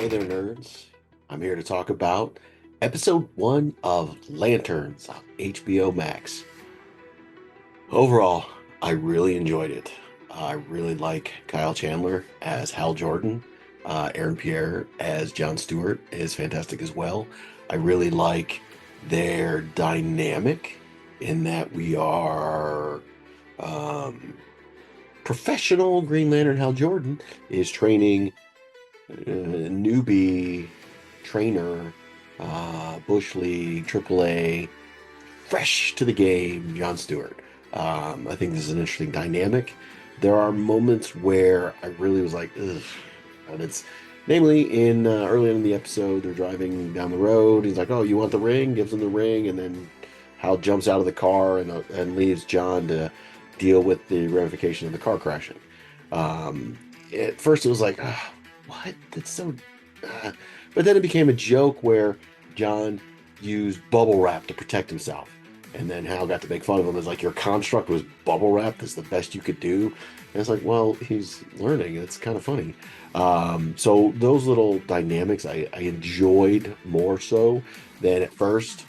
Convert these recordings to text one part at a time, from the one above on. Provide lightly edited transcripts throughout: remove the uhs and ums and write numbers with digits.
Hey there, nerds. I'm here to talk about episode one of Lanterns on HBO Max. Overall, I really enjoyed it. I really like Kyle Chandler as Hal Jordan. Aaron Pierre as John Stewart is fantastic as well. I really like their dynamic in that we are um, professional Green Lantern. Hal Jordan is training newbie trainer, Bush League, AAA, fresh to the game, John Stewart. I think this is an interesting dynamic. There are moments where I really was like, ugh. And it's namely in early in the episode, they're driving down the road. He's like, "Oh, you want the ring?" Gives him the ring, and then Hal jumps out of the car and leaves John to deal with the ramification of the car crashing. Um, at first, it was like, ah, what? That's so. Uh. But then it became a joke where John used bubble wrap to protect himself. And then Hal got to make fun of him as like, your construct was bubble wrap. That's the best you could do. And it's like, well, he's learning. It's kind of funny. So those little dynamics I enjoyed more so than at first.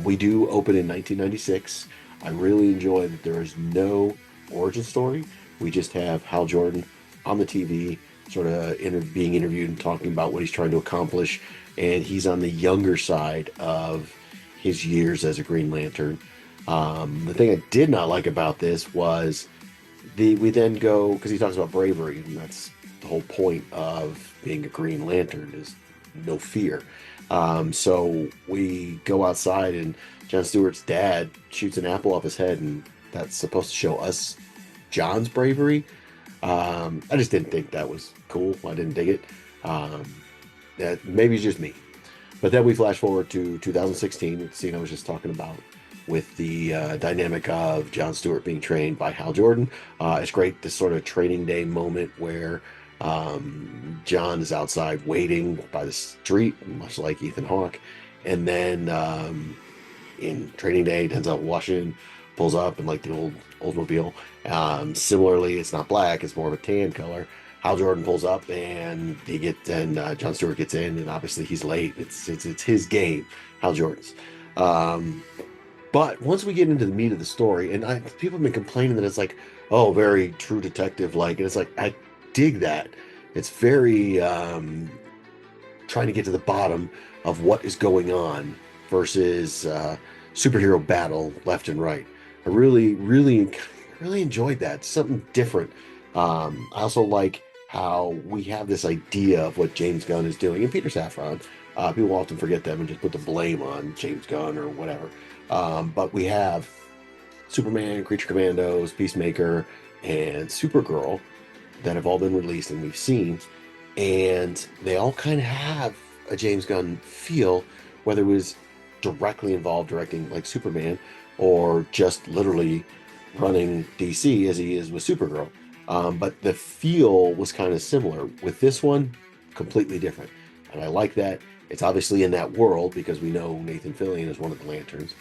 We do open in 1996. I really enjoy that there is no origin story. We just have Hal Jordan on the TV, sort of being interviewed and talking about what he's trying to accomplish. And he's on the younger side of his years as a Green Lantern. The thing I did not like about this was we then go, because he talks about bravery, and that's the whole point of being a Green Lantern is no fear. So we go outside and John Stewart's dad shoots an apple off his head, and that's supposed to show us John's bravery. I just didn't think that was cool. I didn't dig it. That maybe it's just me. But then we flash forward to 2016, the scene I was just talking about with the dynamic of John Stewart being trained by Hal Jordan. It's great, this sort of training day moment where John is outside waiting by the street, much like Ethan Hawke. And then in training day, Denzel Washington pulls up in like the old Oldsmobile. Similarly, it's not black; it's more of a tan color. Hal Jordan pulls up, and John Stewart gets in, and obviously he's late. It's his game, Hal Jordan's. But once we get into the meat of the story, and people have been complaining that it's like, oh, very True Detective like, and it's like I dig that. It's very trying to get to the bottom of what is going on versus superhero battle left and right. I really enjoyed that. Something different. I also like how we have this idea of what James Gunn is doing, and Peter Safran. People often forget them and just put the blame on James Gunn or whatever. But we have Superman, Creature Commandos, Peacemaker, and Supergirl that have all been released and we've seen, and they all kind of have a James Gunn feel, whether it was directly involved directing like Superman or just literally running DC as he is with Supergirl. But the feel was kind of similar. With this one, completely different. And I like that. It's obviously in that world because we know Nathan Fillion is one of the Lanterns.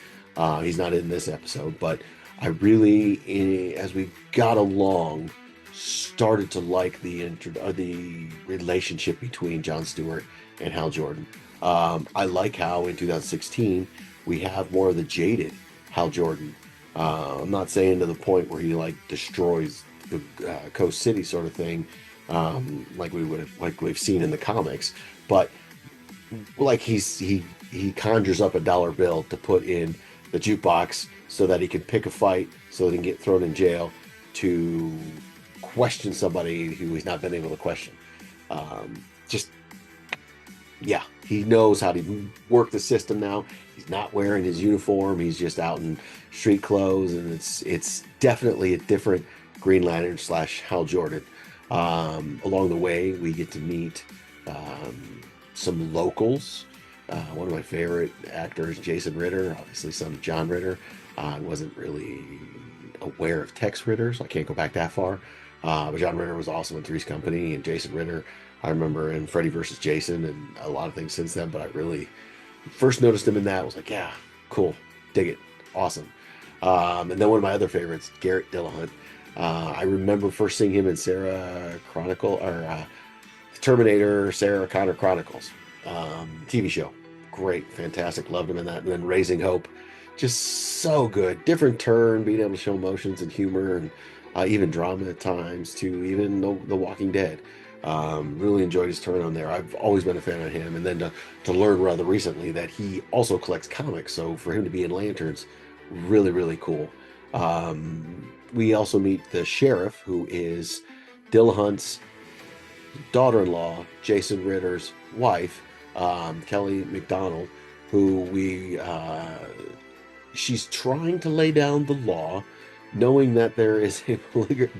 He's not in this episode, but I really, as we got along, started to like the relationship between John Stewart and Hal Jordan. I like how in 2016 we have more of the jaded Hal Jordan. I'm not saying to the point where he like destroys the Coast City sort of thing, like we've seen in the comics, but like he conjures up a dollar bill to put in the jukebox so that he can pick a fight, so that he can get thrown in jail to question somebody who he's not been able to question. Just yeah, he knows how to work the system now. He's not wearing his uniform. He's just out in street clothes, and it's definitely a different Green Lantern slash Hal Jordan. Along the way, we get to meet some locals. One of my favorite actors, Jason Ritter, obviously son of John Ritter. I wasn't really aware of Tex Ritter, so I can't go back that far. But John Ritter was awesome in Three's Company, and Jason Ritter, I remember in Freddy versus Jason, and a lot of things since then. But I really first noticed him in that. I was like, yeah, cool, dig it, awesome. And then one of my other favorites, Garrett Dillahunt. I remember first seeing him in Sarah Chronicle, or Terminator, Sarah Connor Chronicles, TV show. Great, fantastic, loved him in that. And then Raising Hope, just so good. Different turn, being able to show emotions and humor and even drama at times, to even The Walking Dead. Really enjoyed his turn on there. I've always been a fan of him. And then to learn rather recently that he also collects comics. So for him to be in Lanterns, really, really cool. We also meet the sheriff, who is Dillahunt's daughter-in-law, Jason Ritter's wife, Kelly McDonald, who she's trying to lay down the law, knowing that there is a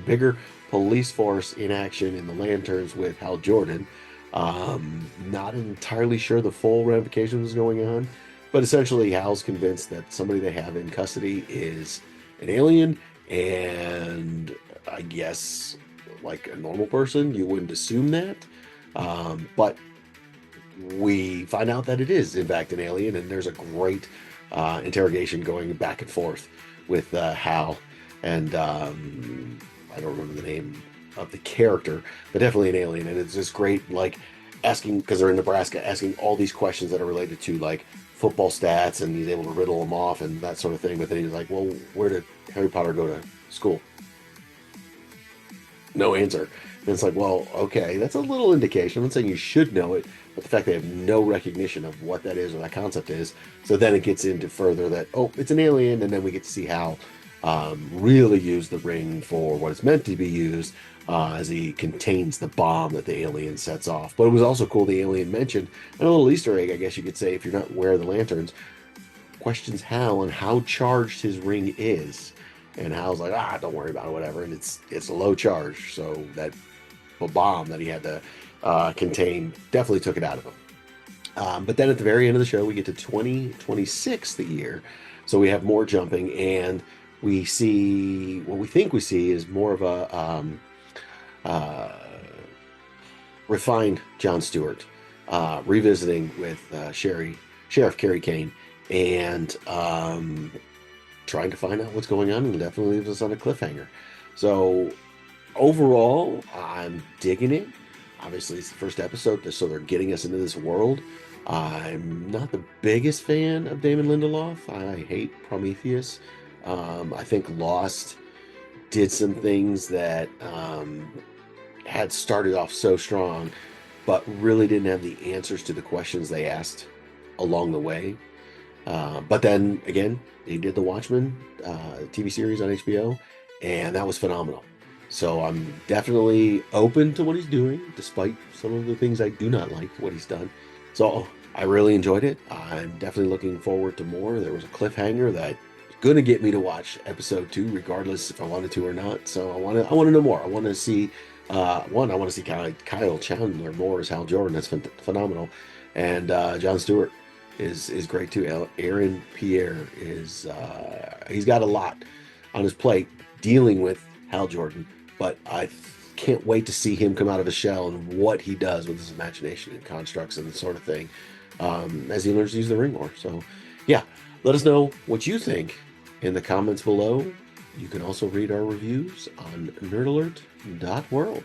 bigger police force in action in the Lanterns with Hal Jordan. Not entirely sure the full ramifications going on, but essentially Hal's convinced that somebody they have in custody is an alien, and I guess like a normal person, you wouldn't assume that. But we find out that it is, in fact, an alien, and there's a great interrogation going back and forth with Hal and I don't remember the name of the character, but definitely an alien. And it's just great, like asking, because they're in Nebraska, asking all these questions that are related to like football stats, and he's able to riddle them off and that sort of thing. But then he's like, well, where did Harry Potter go to school? No answer. And it's like, well, okay, that's a little indication. I'm not saying you should know it, but the fact they have no recognition of what that is or that concept is. So then it gets into further that, oh, it's an alien, and then we get to see Hal really use the ring for what it's meant to be used, as he contains the bomb that the alien sets off. But it was also cool the alien mentioned, and a little Easter egg, I guess you could say, if you're not aware of the Lanterns, questions Hal on how charged his ring is. And Hal's like, don't worry about it, whatever. And it's a low charge, so that bomb that he had to contain definitely took it out of him. But then at the very end of the show, we get to 2026, the year. So we have more jumping, and we see, what we think we see is more of a refined John Stewart, revisiting with Sheriff Carrie Kane, and trying to find out what's going on, and definitely leaves us on a cliffhanger. So overall, I'm digging it. Obviously, it's the first episode, so they're getting us into this world. I'm not the biggest fan of Damon Lindelof. I hate Prometheus. I think Lost did some things that had started off so strong, but really didn't have the answers to the questions they asked along the way. But then again, he did the Watchmen TV series on HBO, and that was phenomenal. So I'm definitely open to what he's doing, despite some of the things I do not like what he's done. So I really enjoyed it. I'm definitely looking forward to more. There was a cliffhanger that going to get me to watch episode 2, regardless if I wanted to or not. So I want to know more. I want to see I want to see Kyle Chandler more as Hal Jordan. That's phenomenal, and John Stewart is great too. Aaron Pierre is he's got a lot on his plate dealing with Hal Jordan, but I can't wait to see him come out of his shell and what he does with his imagination and constructs and the sort of thing, as he learns to use the ring more. So yeah, let us know what you think in the comments below. You can also read our reviews on nerdalert.world.